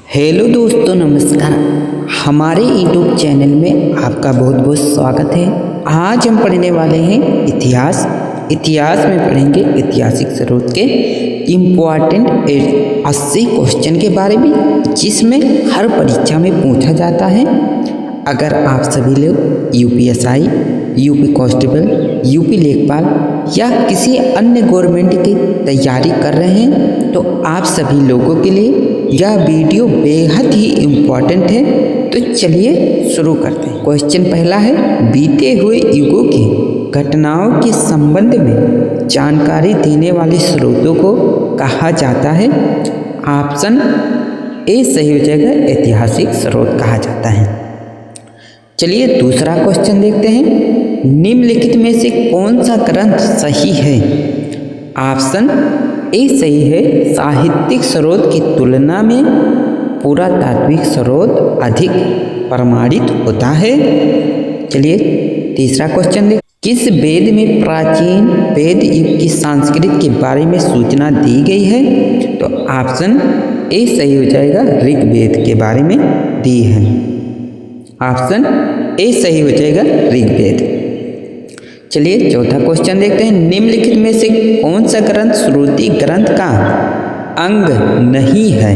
Hello दोस्तों, नमस्कार। हमारे यूट्यूब चैनल में आपका बहुत बहुत स्वागत है। आज हम पढ़ने वाले हैं इतिहास में पढ़ेंगे ऐतिहासिक स्रोत के इम्पोर्टेंट 80 क्वेश्चन के बारे में, जिसमें हर परीक्षा में पूछा जाता है। अगर आप सभी लोग यूपीएसआई, यूपी कांस्टेबल, यूपी लेखपाल या किसी अन्य गवर्नमेंट की तैयारी कर रहे हैं तो आप सभी लोगों के लिए यह वीडियो बेहद ही इम्पोर्टेंट है। तो चलिए शुरू करते हैं। क्वेश्चन पहला है, बीते हुए युगों की घटनाओं के संबंध में जानकारी देने वाले स्रोतों को कहा जाता है। ऑप्शन ए सही हो जाएगा, ऐतिहासिक स्रोत कहा जाता है। चलिए दूसरा क्वेश्चन देखते हैं। निम्नलिखित में से कौन सा ग्रंथ सही है? ऑप्शन ए सही है, साहित्यिक स्रोत की तुलना में पुरातात्विक स्रोत अधिक प्रमाणित होता है। चलिए तीसरा क्वेश्चन देखें। किस वेद में प्राचीन वेद युग की संस्कृति के बारे में सूचना दी गई है? तो ऑप्शन ए सही हो जाएगा, ऋग्वेद के बारे में दी है। ऑप्शन ए सही हो जाएगा, ऋग्वेद। चलिए चौथा क्वेश्चन देखते हैं। निम्नलिखित में से कौन सा ग्रंथ श्रुति ग्रंथ का अंग नहीं है,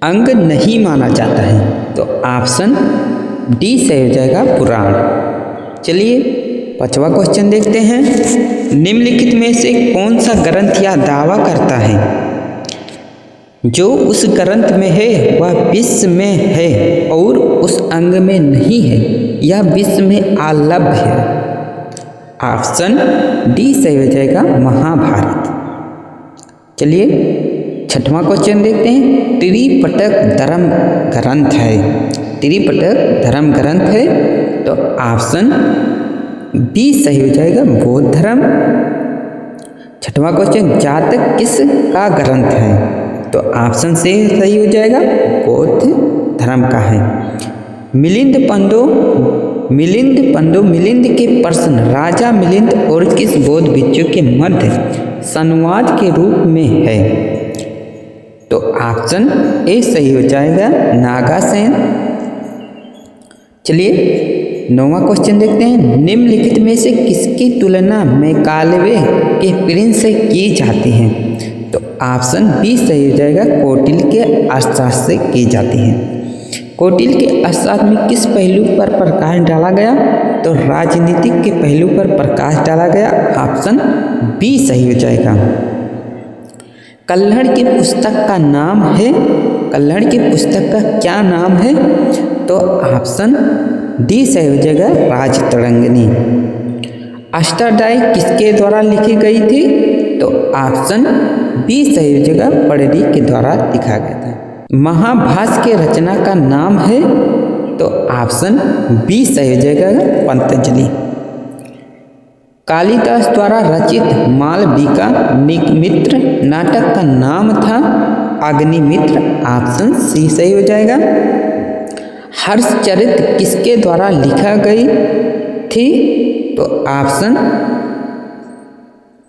अंग नहीं माना जाता है? तो ऑप्शन डी सही हो जाएगा, पुराण। चलिए पांचवा क्वेश्चन देखते हैं। निम्नलिखित में से कौन सा ग्रंथ यह दावा करता है जो उस ग्रंथ में है वह विश्व में है और उस अंग में नहीं है, यह विश्व में अलभ्य है? ऑप्शन डी सही हो जाएगा, महाभारत। चलिए छठवां क्वेश्चन देखते हैं। त्रिपिटक धर्म ग्रंथ है, त्रिपिटक धर्म ग्रंथ है? तो ऑप्शन बी सही हो जाएगा, बौद्ध धर्म। छठवां क्वेश्चन, जातक किस का ग्रंथ है? तो ऑप्शन से सही हो जाएगा, बौद्ध धर्म का है। मिलिंद के प्रश्न राजा मिलिंद और किस बौद्ध भिक्षु के मध्य संवाद के रूप में है? तो ऑप्शन ए सही हो जाएगा, नागासेन। चलिए नौवां क्वेश्चन देखते हैं। निम्नलिखित में से किसकी तुलना मैकाले के प्रिंस से की जाती है? तो ऑप्शन बी सही हो जाएगा, कौटिल्य के अर्थशास्त्र से की जाती है। कौटिल्य के अर्थशास्त्र में किस पहलू पर प्रकाश डाला गया? तो राजनीतिक के पहलू पर प्रकाश डाला गया। ऑप्शन बी सही हो जाएगा। कल्हड़ की पुस्तक का नाम है, कल्हड़ की पुस्तक का क्या नाम है? तो ऑप्शन डी सही हो जाएगा, राजतरंगिणी। अष्टाध्यायी किसके द्वारा लिखी गई थी? तो ऑप्शन बी सही हो जाएगा, पढ़री के द्वारा लिखा गया था। महाभाष्य के रचना का नाम है? तो ऑप्शन बी सही हो जाएगा, पतंजलि। कालिदास द्वारा रचित मालविका मित्र नाटक का नाम था अग्निमित्र। ऑप्शन सी सही हो जाएगा। हर्षचरित किसके द्वारा लिखा गई थी? तो ऑप्शन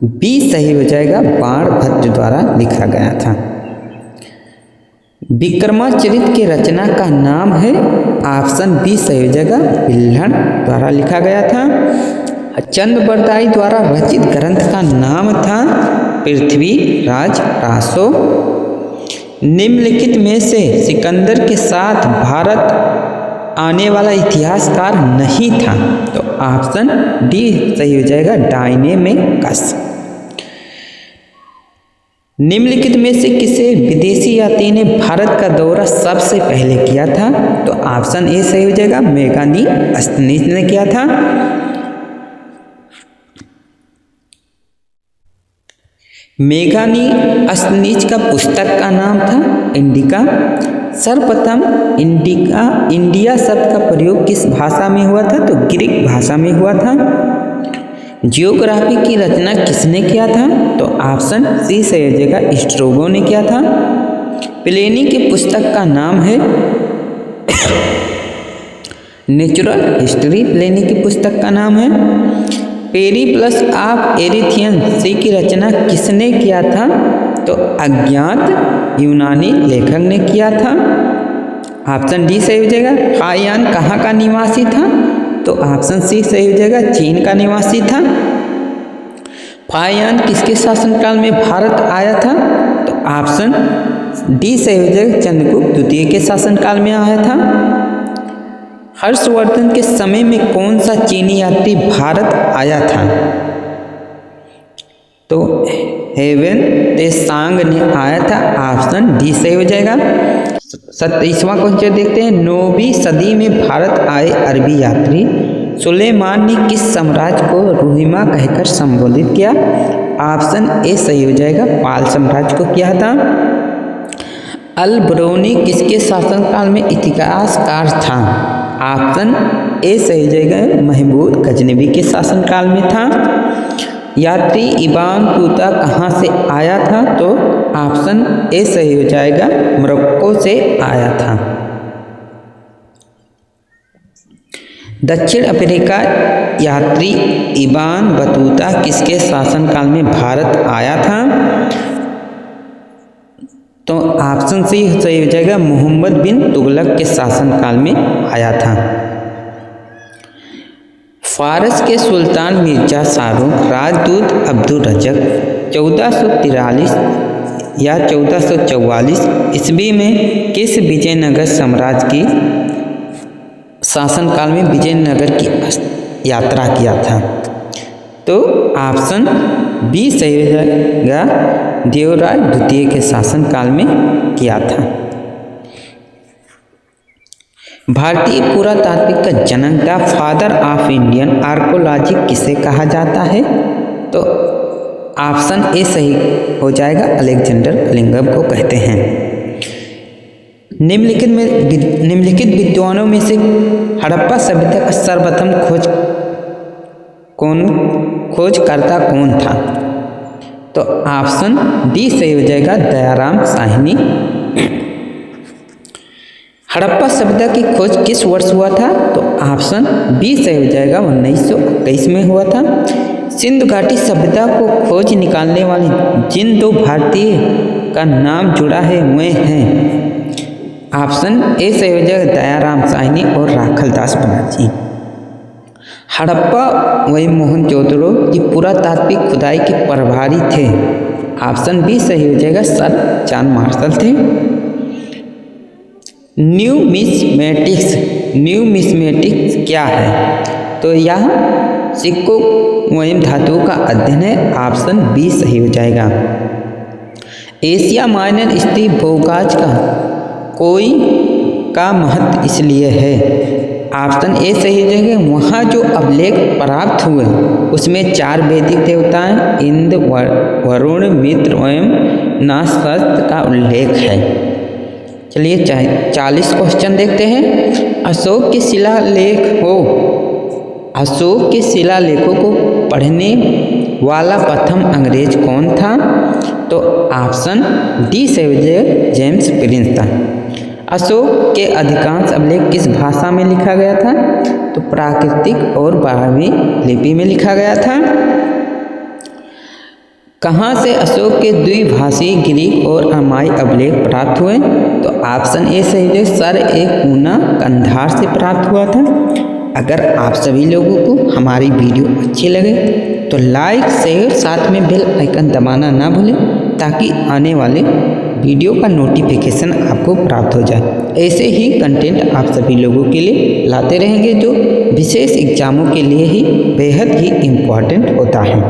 बी सही हो जाएगा, बाणभट्ट द्वारा लिखा गया था। विक्रमाचरित के रचना का नाम है? ऑप्शन बी सही हो जाएगा, बिल्हण द्वारा लिखा गया था। चंद्रबरदाई द्वारा रचित ग्रंथ का नाम था पृथ्वीराज रासो। निम्नलिखित में से सिकंदर के साथ भारत आने वाला इतिहासकार नहीं था? तो ऑप्शन डी सही हो जाएगा, डायनेमिकस। निम्नलिखित में से किसे विदेशी यात्री ने भारत का दौरा सबसे पहले किया था? तो ऑप्शन ए सही हो जाएगा, मेघानी अस्तनीज ने किया था। मेघानी अस्तनीज का पुस्तक का नाम था इंडिका। सर्वप्रथम इंडिया शब्द का प्रयोग किस भाषा में हुआ था? तो ग्रीक भाषा में हुआ था। जियोग्राफी की रचना किसने किया था? तो ऑप्शन सी सही हो जाएगा, स्ट्रैबो ने किया था। प्लिनी की पुस्तक का नाम है नेचुरल हिस्ट्री, प्लिनी की पुस्तक का नाम है। पेरिप्लस ऑफ एरिथियन सी की रचना किसने किया था? तो अज्ञात यूनानी लेखक ने किया था। ऑप्शन डी सही हो जाएगा। फाहियान कहाँ का निवासी था? तो ऑप्शन सी सही हो जाएगा, चीन का निवासी था। फाहियान किसके शासनकाल में भारत आया था? तो ऑप्शन डी सही हो जाएगा, चंद्रगुप्त द्वितीय के शासनकाल में आया था। हर्षवर्धन के समय में कौन सा चीनी यात्री भारत आया था? तो हेवन तेसांग ने आया था। ऑप्शन डी सही हो जाएगा। 27वां क्वेश्चन देखते हैं। 9वीं सदी में भारत आए अरबी यात्री सुलेमान ने किस साम्राज्य को रूहिमा कहकर संबोधित किया? ऑप्शन ए सही हो जाएगा, पाल साम्राज्य को किया था। अल बरूनी किसके शासनकाल में इतिहासकार था? ऑप्शन ए सही हो जाएगा, महमूद गजनवी के शासनकाल में था। यात्री इबान तूता कहाँ से आया था? तो ऑप्शन ए सही हो जाएगा, मोरक्को से आया था। दक्षिण अफ्रीका यात्री इबान बतूता किसके शासनकाल में भारत आया था? तो ऑप्शन सी सही हो जाएगा, मोहम्मद बिन तुगलक के शासनकाल में आया था। फारस के सुल्तान मिर्जा शाहरुख राजदूत अब्दुल रज़्ज़क़ 1443 या 1444 ईस्वी में किस विजयनगर साम्राज्य की शासनकाल में विजयनगर की यात्रा किया था? तो ऑप्शन बी सही हो जाएगा, देवराय द्वितीय के शासनकाल में किया था। भारतीय पुरातात्विक का जनक फादर ऑफ इंडियन आर्कोलॉजी किसे कहा जाता है? तो ऑप्शन ए सही हो जाएगा, अलेक्जेंडर कलिंगम को कहते हैं। निम्नलिखित विद्वानों में से हड़प्पा सभ्यता का सर्वप्रथम खोजकर्ता कौन था? तो ऑप्शन डी सही हो जाएगा, दयाराम साहनी। हड़प्पा सभ्यता की खोज किस वर्ष हुआ था? तो ऑप्शन बी सही हो जाएगा, 1921 में हुआ था। सिंधु घाटी सभ्यता को खोज निकालने वाले जिन दो भारतीय का नाम जुड़ा है वे हैं, ऑप्शन ए सही हो जाएगा, दयाराम साहनी और राखलदास बनर्जी। हड़प्पा व मोहनजोदड़ो की पुरातात्विक खुदाई के प्रभारी थे। ऑप्शन बी सही हो जाएगा, सर जॉन मार्शल थे। न्यूमिस्मेटिक्स क्या है? तो यह सिक्कों एवं धातुओं का अध्ययन है। ऑप्शन बी सही हो जाएगा। एशिया माइनर स्थित भोगाज का कोई का महत्व इसलिए है। ऑप्शन ए सही हो जाएगा, वहाँ जो अभिलेख प्राप्त हुए उसमें 4 वैदिक देवताएं इंद्र, वरुण, मित्र एवं नासस्त का उल्लेख है। चलिए 40 क्वेश्चन देखते हैं। अशोक के शिलालेखों को पढ़ने वाला प्रथम अंग्रेज कौन था? तो ऑप्शन डी सही हो जाएगा, जेम्स प्रिंस था। अशोक के अधिकांश अभिलेख किस भाषा में लिखा गया था? तो प्राकृतिक और ब्राह्मी लिपि में लिखा गया था। कहाँ से अशोक के द्विभाषी ग्रीक और अरमाई अभिलेख प्राप्त हुए? तो ऑप्शन ए सही है, सर एक पूना कंधार से प्राप्त हुआ था। अगर आप सभी लोगों को हमारी वीडियो अच्छी लगे तो लाइक, शेयर, साथ में बेल आइकन दबाना ना भूलें ताकि आने वाले वीडियो का नोटिफिकेशन आपको प्राप्त हो जाए। ऐसे ही कंटेंट आप सभी लोगों के लिए लाते रहेंगे जो विशेष एग्जामों के लिए ही बेहद ही इम्पोर्टेंट होता है।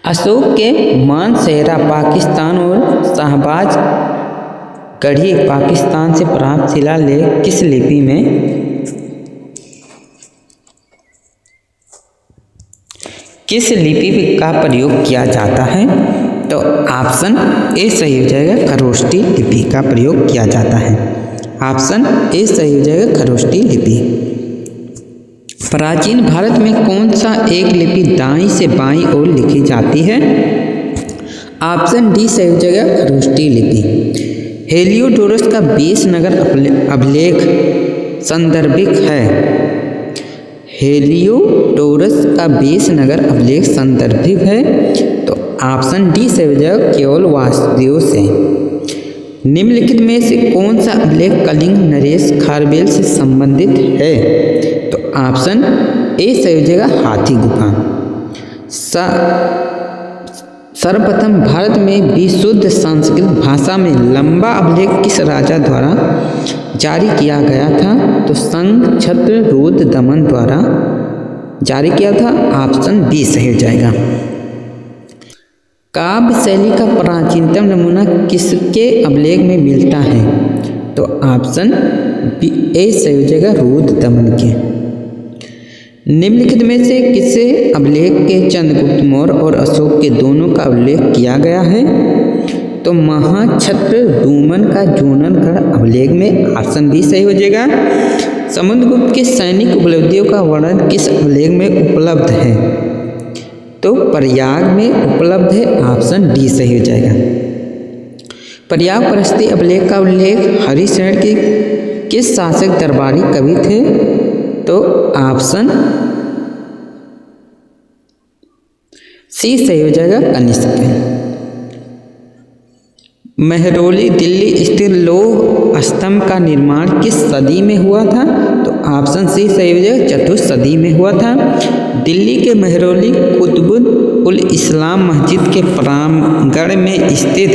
अशोक के मानसेरा पाकिस्तान और शाहबाज गढ़ी पाकिस्तान से प्राप्त शिलालेख किस लिपि का प्रयोग किया जाता है? तो ऑप्शन ए सही हो जाएगा, खरोष्टी लिपि का प्रयोग किया जाता है। ऑप्शन ए सही हो जाएगा, खरोष्टी लिपि। प्राचीन भारत में कौन सा एक लिपि दाईं से बाईं ओर लिखी जाती है? ऑप्शन डी सही हो जाएगा, खरोष्टी लिपि। हेलियोडोरस का 20 नगर अभिलेख संदर्भिक है। हेलियोडोरस का 20 नगर अभिलेख संदर्भिक है। तो ऑप्शन डी सही हो जाएगा केवल वासुदेव से। निम्नलिखित में से कौन सा अभिलेख कलिंग नरेश खारवेल से संबंधित है? तो ऑप्शन ए सही हो जाएगा हाथी गुफा। सर्वप्रथम भारत में विशुद्ध संस्कृत भाषा में लंबा अभिलेख किस राजा द्वारा जारी किया गया था? तो संघ छत्र रुद्र दमन द्वारा जारी किया था। ऑप्शन बी सही हो जाएगा। काव्य शैली का प्राचीनतम नमूना किसके अभिलेख में मिलता है? तो ऑप्शन बी ए सही हो जाएगा रुद्र दमन के। निम्नलिखित में से किसे अभिलेख के चंद्रगुप्त मौर्य और अशोक के दोनों का उल्लेख किया गया है? तो महाछत्र डूमन का जूनगढ़ अभिलेख में। ऑप्शन बी सही हो जाएगा। समुद्रगुप्त के सैनिक उपलब्धियों का वर्णन किस अभिलेख में उपलब्ध है? तो प्रयाग में उपलब्ध है। ऑप्शन डी सही हो जाएगा। प्रयाग प्रशस्ति अभिलेख का उल्लेख हरिशरण के किस शासक दरबारी कवि थे? तो ऑप्शन सी सही हो जाएगा कनिष्क। महरौली दिल्ली स्थित लौह स्तंभ का निर्माण किस सदी में हुआ था? तो ऑप्शन सी सही हो जाएगा चतुर्थ सदी में हुआ था। दिल्ली के महरौली कुतुब उल इस्लाम मस्जिद के प्रांगण में स्थित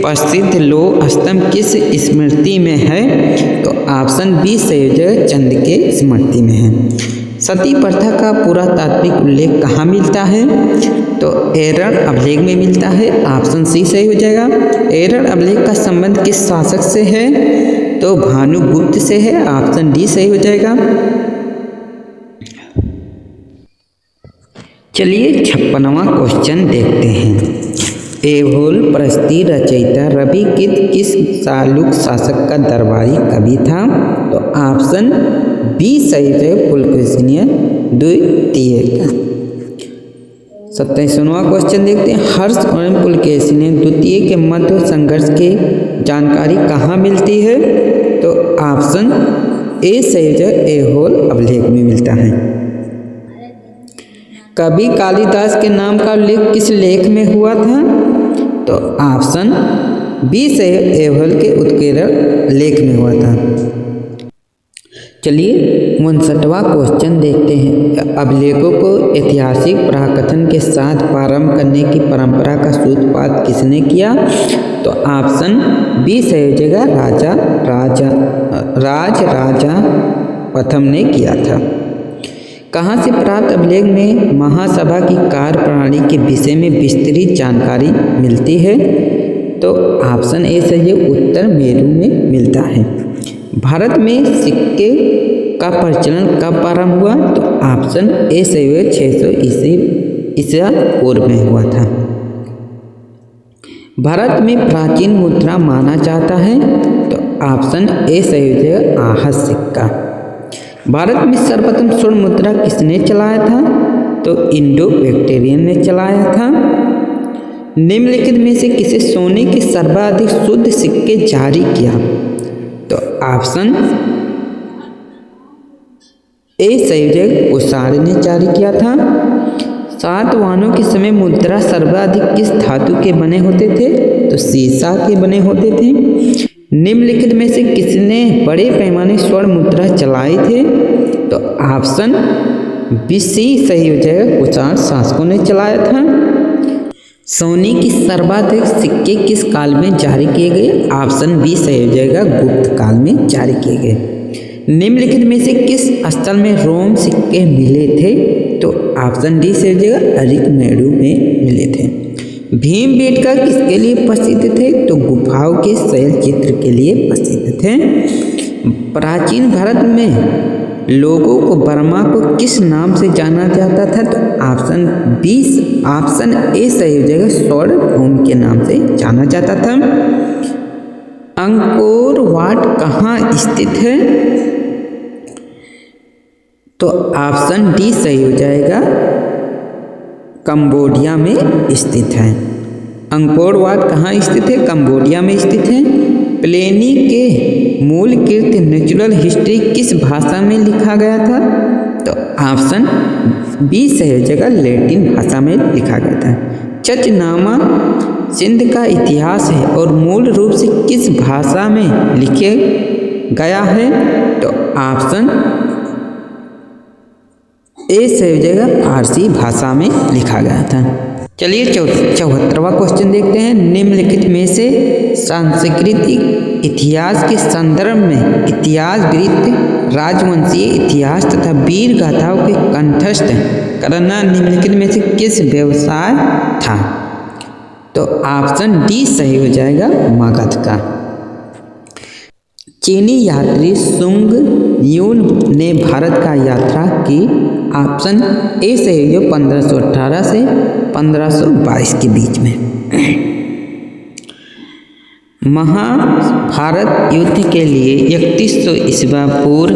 प्रसिद्ध लौह स्तंभ किस स्मृति में है? तो ऑप्शन बी सही हो जाएगा चंद के स्मृति में है। सती प्रथा का पुरातात्विक उल्लेख कहाँ मिलता है? तो एरर अभिलेख में मिलता है। ऑप्शन सी सही हो जाएगा। एरर अभिलेख का संबंध किस शासक से है? तो भानुगुप्त से है। ऑप्शन डी सही हो जाएगा। चलिए 56वां क्वेश्चन देखते हैं। ऐहोल प्रशस्ति रचयिता रवि किस चालुक्य शासक का दरबारी कवि था? तो ऑप्शन बी सही है पुलकेशिन द्वितीय का। 27वां क्वेश्चन देखते हैं। हर्ष और पुलकेशिन द्वितीय के मध्य संघर्ष की जानकारी कहाँ मिलती है? तो ऑप्शन ए सही है ऐहोल अभिलेख में मिलता है। कवि कालिदास के नाम का उल्लेख किस लेख में हुआ था? तो ऑप्शन बी से ऐहोल के उत्कीर्ण लेख में हुआ था। चलिए 59वां क्वेश्चन देखते हैं। अभिलेखों को ऐतिहासिक प्रकथन के साथ प्रारंभ करने की परंपरा का सूत्रपात किसने किया? तो ऑप्शन बी सही हो जाएगा राजा प्रथम ने किया था। कहाँ से प्राप्त अभिलेख में महासभा की कार्यप्रणाली के विषय में विस्तृत जानकारी मिलती है? तो ऑप्शन ए सही है उत्तर मेरू में मिलता है। भारत में सिक्के का प्रचलन कब प्रारंभ हुआ? तो ऑप्शन ए सही है 600 ईसा पूर्व में हुआ था। भारत में प्राचीन मुद्रा माना जाता है? तो ऑप्शन ए सही हो जाएगा आहत सिक्का। भारत में सर्वप्रथम स्वर्ण मुद्रा किसने चलाया था? तो इंडो बैक्टीरियन ने चलाया था। निम्नलिखित में से किसे सोने के सर्वाधिक शुद्ध सिक्के जारी किया? तो ऑप्शन ए सही हो जाएगा कुषाण ने जारी किया था। सातवाहनों के समय मुद्रा सर्वाधिक किस धातु के बने होते थे? तो सीसा के बने होते थे। निम्नलिखित में से किसने बड़े पैमाने स्वर्ण मुद्रा चलाई थे? तो ऑप्शन बी सी सही हो जाएगा कुषाण शासकों ने चलाया था। सोने की सर्वाधिक सिक्के किस काल में जारी किए गए? ऑप्शन बी सही हो जाएगा गुप्त काल में जारी किए गए। निम्नलिखित में से किस स्थल में रोम सिक्के मिले थे? तो ऑप्शन डी से हो जाएगा अरिकमेरू में मिले थे। भीमबेटका किसके लिए प्रसिद्ध थे? तो गुफाओं के शैल चित्र के लिए प्रसिद्ध थे। प्राचीन भारत में लोगों को बर्मा को किस नाम से जाना जाता था? तो ऑप्शन ए सही हो जाएगा स्वर्णभूमि के नाम से जाना जाता था। अंकोर वाट कहाँ स्थित है? तो ऑप्शन डी सही हो जाएगा कंबोडिया में स्थित है। अंकोर वाट कहाँ स्थित है? कंबोडिया में स्थित है। प्लेनी के मूल कृत नेचुरल हिस्ट्री किस भाषा में लिखा गया था? तो ऑप्शन बी सही हो जाएगा लैटिन भाषा में लिखा गया था। चचनामा सिंध का इतिहास है और मूल रूप से किस भाषा में लिखे गया है? तो ऑप्शन ए सही हो जाएगा, फारसी भाषा में लिखा गया था। चलिए 74वां क्वेश्चन देखते हैं। निम्नलिखित में से सांस्कृतिक इतिहास के संदर्भ में इतिहासविद राजवंशीय इतिहास तथा वीर गाथाओं के कंठस्थ करना निम्नलिखित में से किस व्यवसाय था? तो ऑप्शन डी सही हो जाएगा, मगध का। चीनी यात्री सुंग यून ने भारत का यात्रा की। ऑप्शन ए सही हो, 1518 से 1522 के बीच में। महाभारत युद्ध के लिए 3100 ईस्वी पूर्व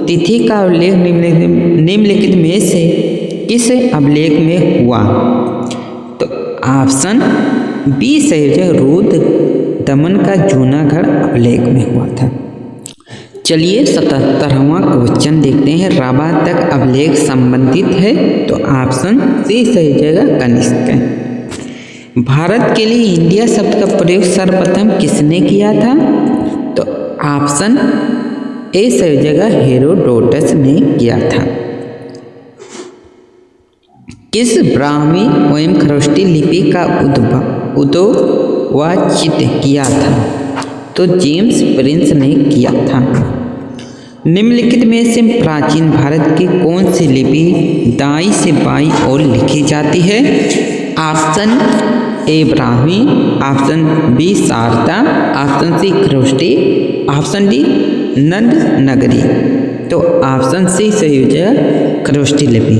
तिथि का उल्लेख निम्नलिखित में से किस अभिलेख में हुआ? तो ऑप्शन बी सही है, रुद्र दमन का जूनागढ़ अभिलेख में हुआ था। चलिए 77वां क्वेश्चन देखते हैं। राबा तक अभिलेख संबंधित है। तो ऑप्शन सी सही हो जाएगा, कनिष्क। भारत के लिए इंडिया शब्द का प्रयोग सर्वप्रथम किसने किया था? तो ऑप्शन ए सही हो जाएगा, हेरोडोटस ने किया था। किस ब्राह्मी एवं खरोष्टी लिपि का उद्वाचित किया था? तो जेम्स प्रिंस ने किया था। निम्नलिखित में से प्राचीन भारत की कौन सी लिपि दाईं से बाईं ओर लिखी जाती है? Option A Brahmi, option B Sharada, option C Kharosthi, option D Nand Nagari. तो ऑप्शन सी सही हो जाएगा, खरोष्टी लिपि।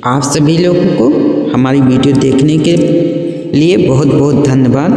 आप सभी लोगों को हमारी वीडियो देखने के लिए बहुत बहुत धन्यवाद।